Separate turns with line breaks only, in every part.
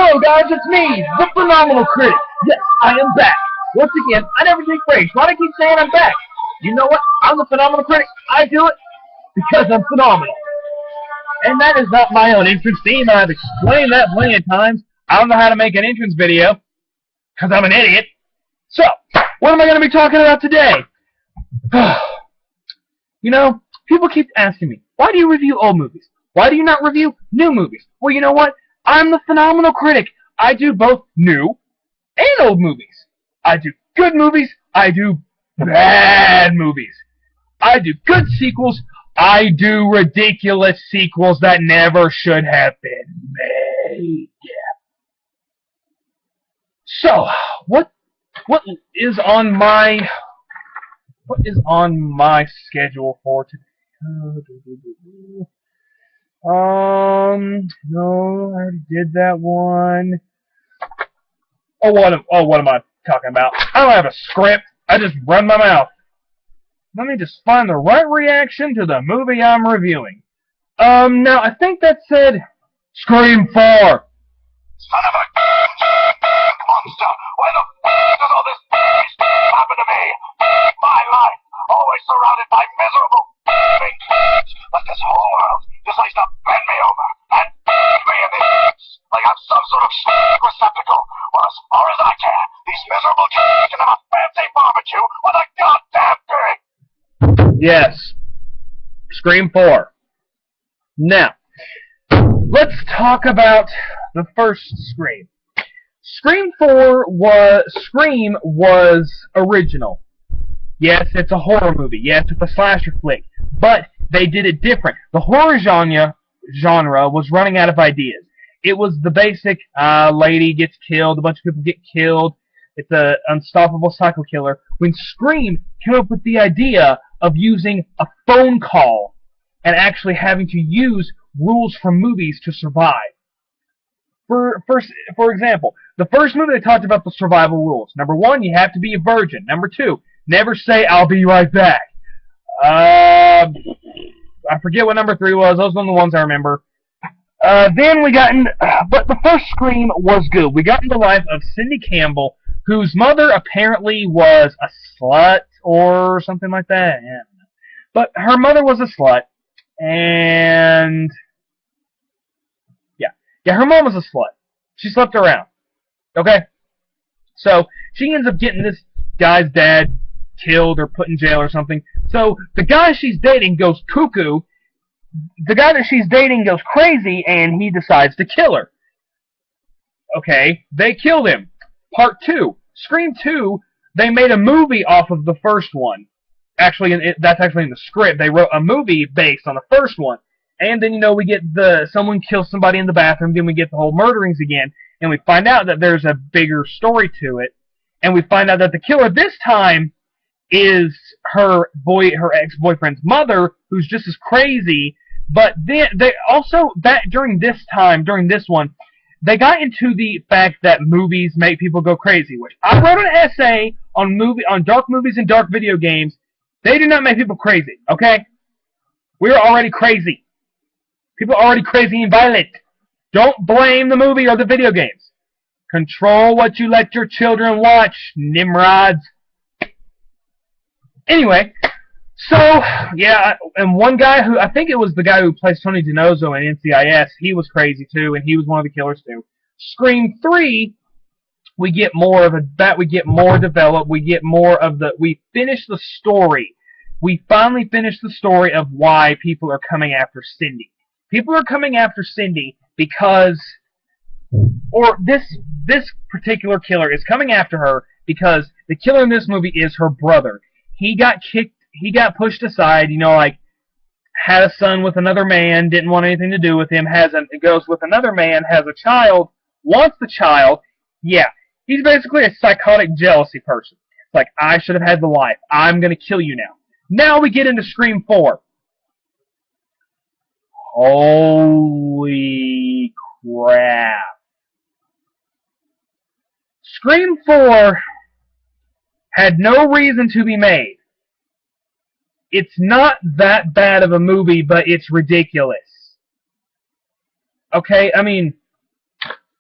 Hello guys, it's me, the Phenomenal Critic. Yes, I am back. Once again, I never take breaks. Why do I keep saying I'm back? You know what? I'm the Phenomenal Critic. I do it because I'm phenomenal. And that is not my own entrance theme. I've explained that plenty of times. I don't know how to make an entrance video because I'm an idiot. So, what am I going to be talking about today? You know, people keep asking me, why do you review old movies? Why do you not review new movies? Well, you know what? I'm the Phenomenal Critic. I do both new and old movies. I do good movies. I do bad movies. I do good sequels. I do ridiculous sequels that never should have been made. So, what is on my schedule for today? No, I already did that one. What am I talking about? I don't have a script. I just run my mouth. Let me just find the right reaction to the movie I'm reviewing. Now, I think that said Scream 4. Son of a monster! Why the does all this happen to me? My life, always surrounded by miserable but this whole world just likes to bend me over and me in the like I'm some sort of receptacle. Well, as far as I can, these miserable can have a fancy barbecue with a goddamn pig. Yes, Scream 4. Now, let's talk about the first Scream. Scream was original. Yes, it's a horror movie. Yes, it's a slasher flick. But they did it different. The horror genre was running out of ideas. It was the basic, lady gets killed, a bunch of people get killed, it's an unstoppable psycho killer. When Scream came up with the idea of using a phone call and actually having to use rules from movies to survive. For example, the first movie they talked about the survival rules. Number 1, you have to be a virgin. Number 2, never say, "I'll be right back." I forget what number 3 was. Those are the ones I remember. Then we got in, but the first Scream was good. We got into the life of Cindy Campbell, whose mother apparently was a slut or something like that. Yeah. But her mother was a slut, and yeah, her mom was a slut. She slept around. Okay? So, she ends up getting this guy's dad killed or put in jail or something. So, the guy she's dating goes cuckoo. The guy that she's dating goes crazy, and he decides to kill her. Okay, they killed him. Part 2. Scream 2, they made a movie off of the first one. Actually, that's actually in the script. They wrote a movie based on the first one. And then, you know, we get someone kills somebody in the bathroom, then we get the whole murderings again, and we find out that there's a bigger story to it. And we find out that the killer this time is her ex-boyfriend's mother, who's just as crazy. But then they also during this one, they got into the fact that movies make people go crazy. Which I wrote an essay on dark movies and dark video games. They do not make people crazy. Okay, we're already crazy. People are already crazy and violent. Don't blame the movie or the video games. Control what you let your children watch, Nimrods. Anyway, so, yeah, and one guy who, I think it was the guy who plays Tony DiNozzo in NCIS, he was crazy too, and he was one of the killers too. Scream 3, we get more of that, we get more developed, we get more of we finish the story. We finally finish the story of why people are coming after Cindy. People are coming after Cindy because, or this particular killer is coming after her because the killer in this movie is her brother. He got pushed aside, you know, like, had a son with another man, didn't want anything to do with him, goes with another man, has a child, wants the child. Yeah, he's basically a psychotic jealousy person. It's like, I should have had the life. I'm going to kill you now. Now we get into Scream 4. Holy crap. Scream 4 had no reason to be made. It's not that bad of a movie, but it's ridiculous. Okay, I mean,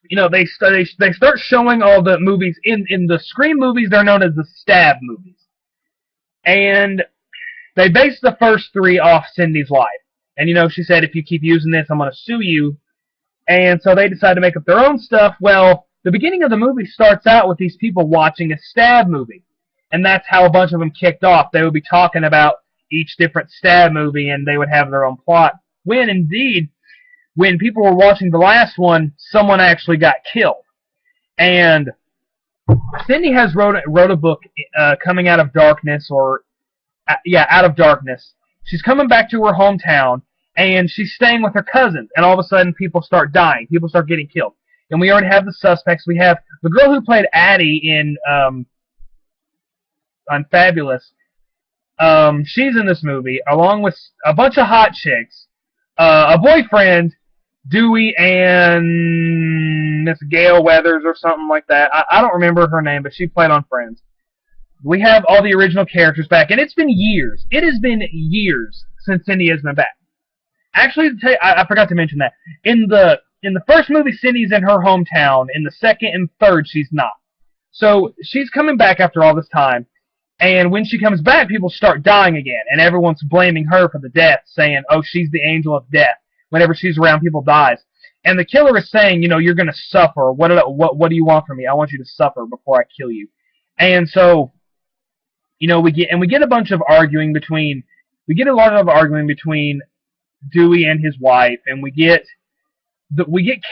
you know, they start showing all the movies in the Scream movies. They're known as the stab movies, and they based the first three off Cindy's life. And you know, she said, if you keep using this, I'm going to sue you. And so they decided to make up their own stuff. Well, the beginning of the movie starts out with these people watching a stab movie, and that's how a bunch of them kicked off. They would be talking about each different stab movie, and they would have their own plot. When indeed, when people were watching the last one, someone actually got killed. And Cindy has wrote a book, Coming Out of Darkness, or Out of Darkness. She's coming back to her hometown, and she's staying with her cousins. And all of a sudden, people start dying. People start getting killed. And we already have the suspects. We have the girl who played Addie in on Fabulous. She's in this movie, along with a bunch of hot chicks, a boyfriend, Dewey, and Miss Gail Weathers or something like that. I don't remember her name, but she played on Friends. We have all the original characters back, and it's been years. It has been years since Cindy has been back. Actually, I forgot to mention that. In the first movie, Cindy's in her hometown. In the second and third, she's not. So she's coming back after all this time. And when she comes back, people start dying again, and everyone's blaming her for the death, saying, oh, she's the angel of death. Whenever she's around, people dies. And the killer is saying, you know, you're going to suffer. What do you want from me? I want you to suffer before I kill you. And so, you know, we get a bunch of arguing between, a lot of arguing between Dewey and his wife, and we get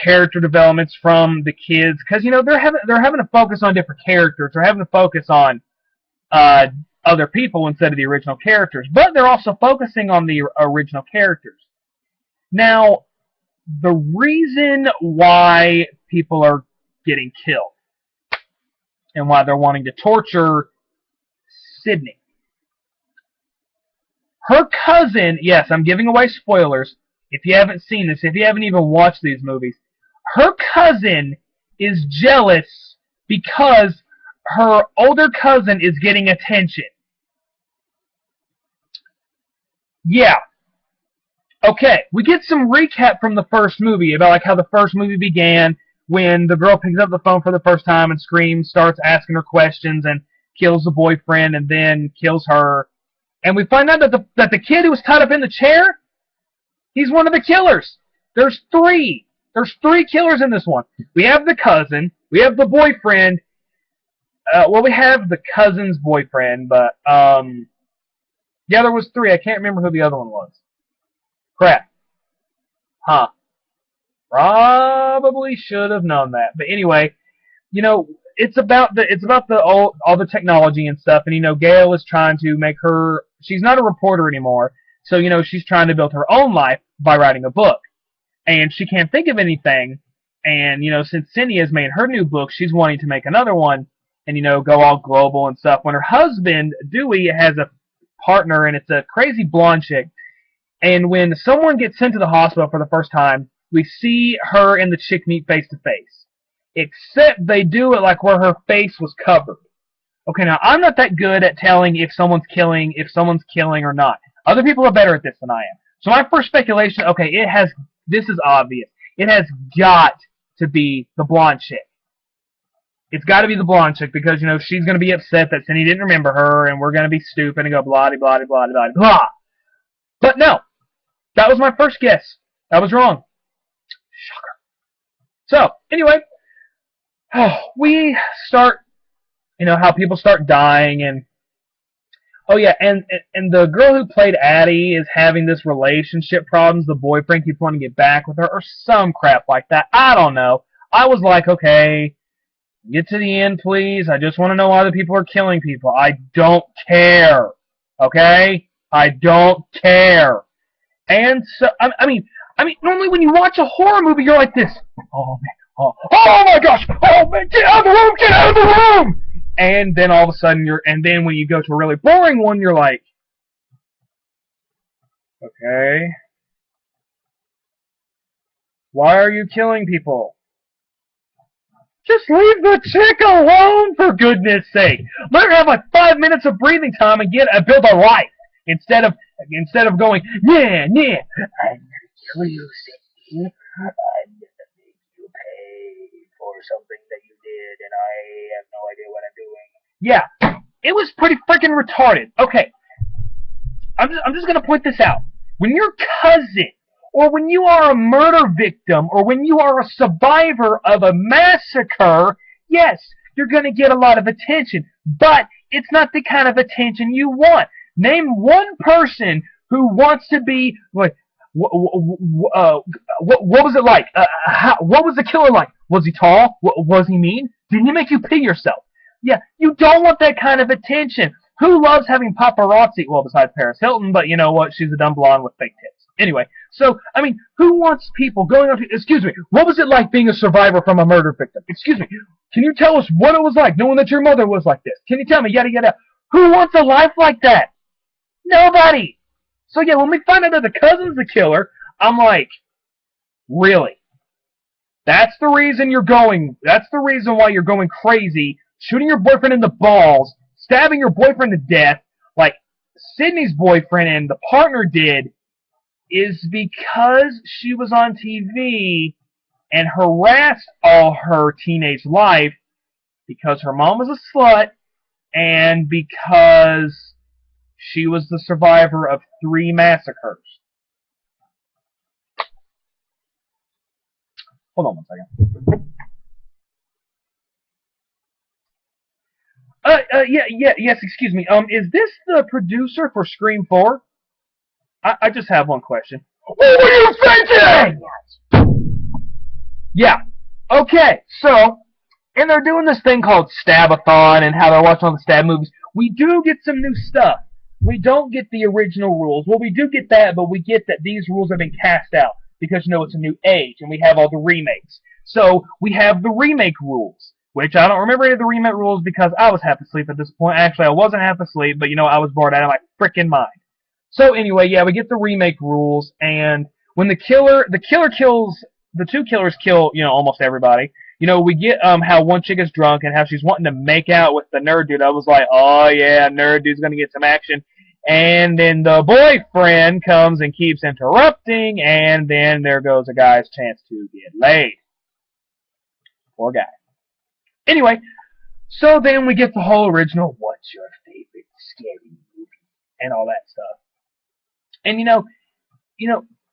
character developments from the kids, because, you know, they're having to focus on different characters. They're having to focus on other people instead of the original characters, but they're also focusing on the original characters. Now, the reason why people are getting killed and why they're wanting to torture Sydney, her cousin, yes, I'm giving away spoilers if you haven't seen this, if you haven't even watched these movies, her cousin is jealous because her older cousin is getting attention. Yeah. Okay, we get some recap from the first movie about like how the first movie began when the girl picks up the phone for the first time and screams, starts asking her questions, and kills the boyfriend and then kills her. And we find out that the kid who was tied up in the chair, he's one of the killers. There's three. There's three killers in this one. We have the cousin, we have the boyfriend. Well, we have the cousin's boyfriend, but, yeah, there was three. I can't remember who the other one was. Crap. Huh. Probably should have known that. But anyway, you know, it's about all the technology and stuff, and, you know, Gail is trying to make her, she's not a reporter anymore, so, you know, she's trying to build her own life by writing a book. And she can't think of anything, and, you know, since Cindy has made her new book, she's wanting to make another one, and, you know, go all global and stuff. When her husband, Dewey, has a partner, and it's a crazy blonde chick. And when someone gets sent to the hospital for the first time, we see her and the chick meet face to face. Except they do it like where her face was covered. Okay, now, I'm not that good at telling if someone's killing or not. Other people are better at this than I am. So my first speculation, okay, this is obvious. It has got to be the blonde chick. It's got to be the blonde chick because, you know, she's going to be upset that Cindy didn't remember her, and we're going to be stupid and go blah, blah, blah, blah, blah, blah. But no, that was my first guess. I was wrong. Shocker. So, anyway, we start, you know, how people start dying, and, oh yeah, and the girl who played Addie is having this relationship problems. The boyfriend keeps wanting to get back with her, or some crap like that. I don't know. I was like, okay, get to the end, please. I just want to know why the people are killing people. I don't care. Okay? I don't care. And so, I mean, normally when you watch a horror movie, you're like this. Oh, man. Oh my gosh. Oh, man. Get out of the room. Get out of the room. And then all of a sudden, and then when you go to a really boring one, you're like, okay. Why are you killing people? Just leave the chick alone, for goodness sake. Let her have like 5 minutes of breathing time and build a life instead of going, yeah, I'm gonna kill you, Cindy. I'm gonna make you pay something that you did, and I have no idea what I'm doing. Yeah, it was pretty freaking retarded. Okay, I'm just going to point this out. When your cousin, or when you are a murder victim, or when you are a survivor of a massacre, yes, you're going to get a lot of attention, but it's not the kind of attention you want. Name one person who wants to be like, what was it like? What was the killer like? Was he tall? Was he mean? Did he make you pee yourself? Yeah, you don't want that kind of attention. Who loves having paparazzi? Well, besides Paris Hilton, but you know what? She's a dumb blonde with fake tits. Anyway, so, I mean, who wants people going up to, excuse me, what was it like being a survivor from a murder victim? Excuse me, can you tell us what it was like knowing that your mother was like this? Can you tell me, yada, yada? Who wants a life like that? Nobody. So, yeah, when we find out that the cousin's the killer, I'm like, really? That's the reason why you're going crazy, shooting your boyfriend in the balls, stabbing your boyfriend to death, like Sydney's boyfriend and the partner did, is because she was on TV and harassed all her teenage life because her mom was a slut and because she was the survivor of 3 massacres. Hold on one second. Yes, excuse me. Is this the producer for Scream 4? I just have one question. What were you thinking? Yeah. Okay, so, and they're doing this thing called Stabathon and how they're watching all the stab movies. We do get some new stuff. We don't get the original rules. Well, we do get that, but we get that these rules have been cast out because, you know, it's a new age and we have all the remakes. So, we have the remake rules, which I don't remember any of the remake rules because I was half asleep at this point. Actually, I wasn't half asleep, but, you know, I was bored out of my frickin' mind. So anyway, yeah, we get the remake rules, and when the two killers kill, you know, almost everybody. You know, we get how one chick is drunk and how she's wanting to make out with the nerd dude. I was like, oh yeah, nerd dude's gonna get some action. And then the boyfriend comes and keeps interrupting, and then there goes a guy's chance to get laid. Poor guy. Anyway, so then we get the whole original, what's your favorite scary movie? And all that stuff. And you know,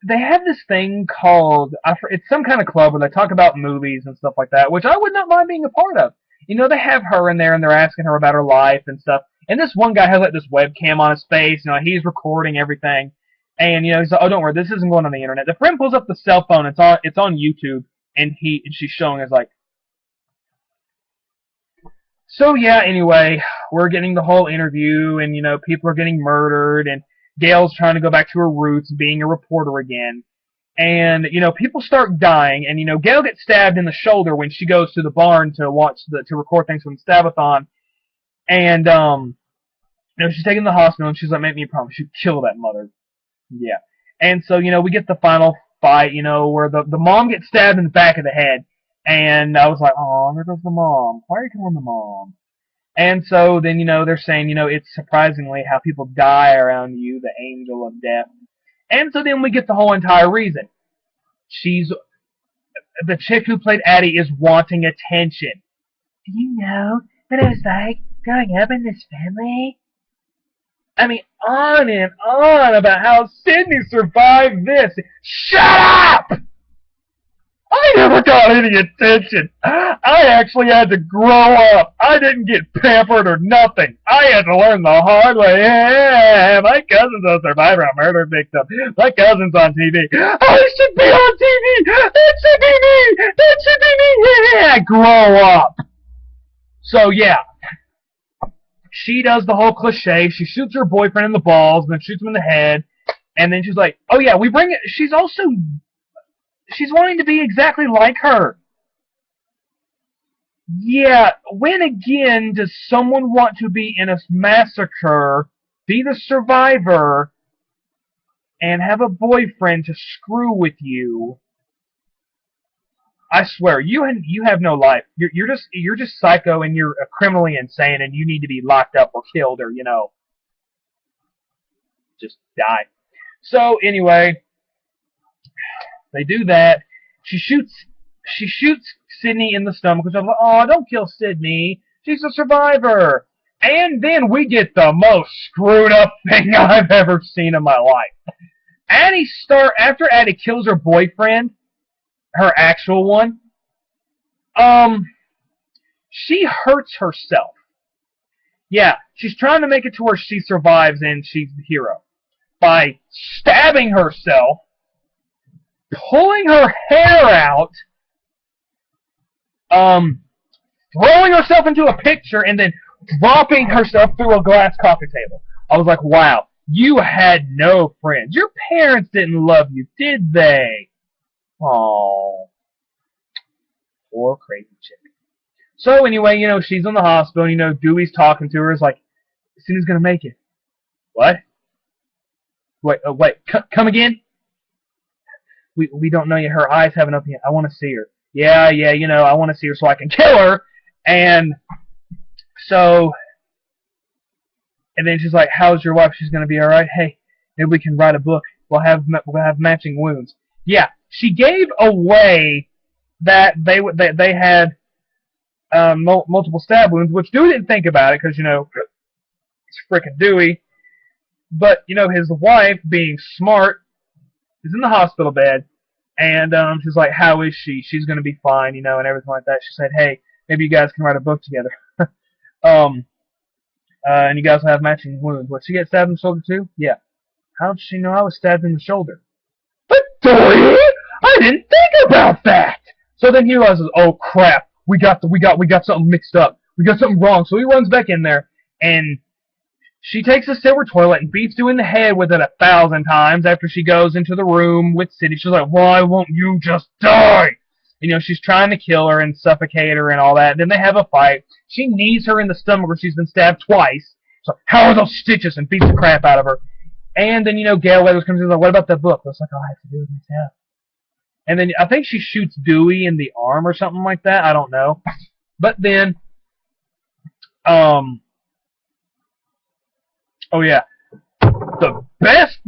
they have this thing called, it's some kind of club where they talk about movies and stuff like that, which I would not mind being a part of. You know, they have her in there and they're asking her about her life and stuff. And this one guy has like this webcam on his face, you know, he's recording everything. And you know, he's like, oh, don't worry, this isn't going on the internet. The friend pulls up the cell phone, it's on YouTube, and she's showing us like. So yeah, anyway, we're getting the whole interview, and you know, people are getting murdered, and Gail's trying to go back to her roots, being a reporter again. And, you know, people start dying. And, you know, Gail gets stabbed in the shoulder when she goes to the barn to record things from the Stabathon. And, you know, she's taken to the hospital, and she's like, make me a promise, you kill that mother. Yeah. And so, you know, we get the final fight, you know, where the mom gets stabbed in the back of the head. And I was like, oh, there goes the mom. Why are you killing the mom? And so then, you know, they're saying, you know, it's surprisingly how people die around you, the angel of death. And so then we get the whole entire reason. The chick who played Addie is wanting attention. Do you know what it was like growing up in this family? I mean, on and on about how Sydney survived this. Shut up! I never got any attention. I actually had to grow up. I didn't get pampered or nothing. I had to learn the hard way. Yeah, my cousin's a survivor, a murder victim. My cousin's on TV. I should be on TV. That should be me. That should be me. Yeah, grow up. So, yeah. She does the whole cliche. She shoots her boyfriend in the balls, and then shoots him in the head. And then she's like, oh, yeah, we bring it. She's wanting to be exactly like her. Yeah, when again does someone want to be in a massacre, be the survivor, and have a boyfriend to screw with you? I swear, you have no life. You're just psycho, and you're criminally insane, and you need to be locked up or killed, or, you know, just die. So anyway, they do that. She shoots she shoots Sydney in the stomach, which I'm like, oh, don't kill Sydney. She's a survivor. And then we get the most screwed up thing I've ever seen in my life. After Addie kills her boyfriend, her actual one, she hurts herself. Yeah, she's trying to make it to where she survives and she's the hero. By stabbing herself, pulling her hair out, throwing herself into a picture, and then dropping herself through a glass coffee table. I was like, wow, you had no friends. Your parents didn't love you, did they? Aww. Poor crazy chick. So anyway, she's in the hospital, Dewey's talking to her. It's like, Cindy's gonna make it. What? Wait, come again? We don't know yet. Her eyes haven't opened yet. I want to see her. Yeah, I want to see her so I can kill her. And then she's like, how's your wife? She's gonna be alright. Hey, maybe we can write a book. We'll have matching wounds. Yeah, she gave away that they had multiple stab wounds, which Dewey didn't think about it because it's frickin' Dewey. But his wife, being smart, is in the hospital bed, and she's like, how is she? She's gonna be fine, and everything like that. She said, hey, maybe you guys can write a book together. And you guys will have matching wounds. What, she get stabbed in the shoulder too? Yeah. How did she know I was stabbed in the shoulder? But Dorian, I didn't think about that. So then he realizes, oh crap, we got something mixed up. We got something wrong. So he runs back in there, and she takes a silver toilet and beats Dewey in the head with it 1,000 times after she goes into the room with Cindy. She's like, why won't you just die? She's trying to kill her and suffocate her and all that. And then they have a fight. She knees her in the stomach where she's been stabbed twice. So, how are those stitches? And beats the crap out of her. And then, Gail Weathers comes in and like, what about that book? It's like, oh, I have to do it myself. And then I think she shoots Dewey in the arm or something like that. I don't know. But then, oh yeah, the best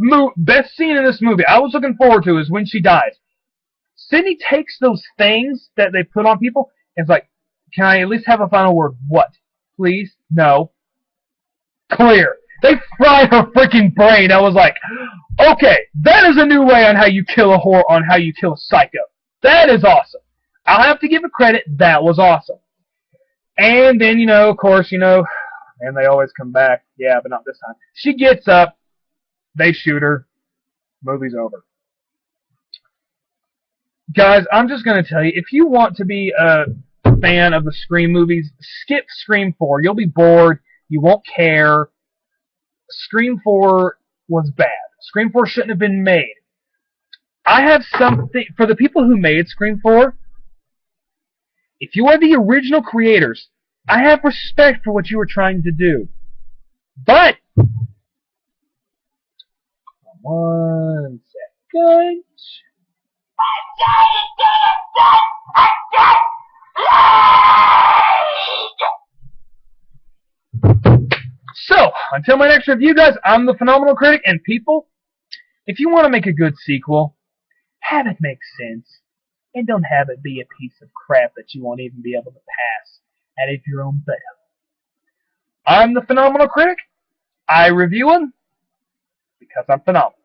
scene in this movie I was looking forward to is when she dies. Sydney takes those things that they put on people and is like, can I at least have a final word? What? Please? No. Clear. They fried her freaking brain. I was like, okay, that is a new way on how you kill a whore, on how you kill a psycho. That is awesome. I'll have to give it credit. That was awesome. And then, of course, and they always come back. Yeah, but not this time. She gets up. They shoot her. Movie's over. Guys, I'm just going to tell you, if you want to be a fan of the Scream movies, skip Scream 4. You'll be bored. You won't care. Scream 4 was bad. Scream 4 shouldn't have been made. I have something for the people who made Scream 4. If you are the original creators, I have respect for what you were trying to do. But, one second. So, until my next review, guys, I'm the Phenomenal Critic, and people, if you want to make a good sequel, have it make sense, and don't have it be a piece of crap that you won't even be able to pass out of your own butt. I'm the Phenomenal Critic. I review them because I'm phenomenal.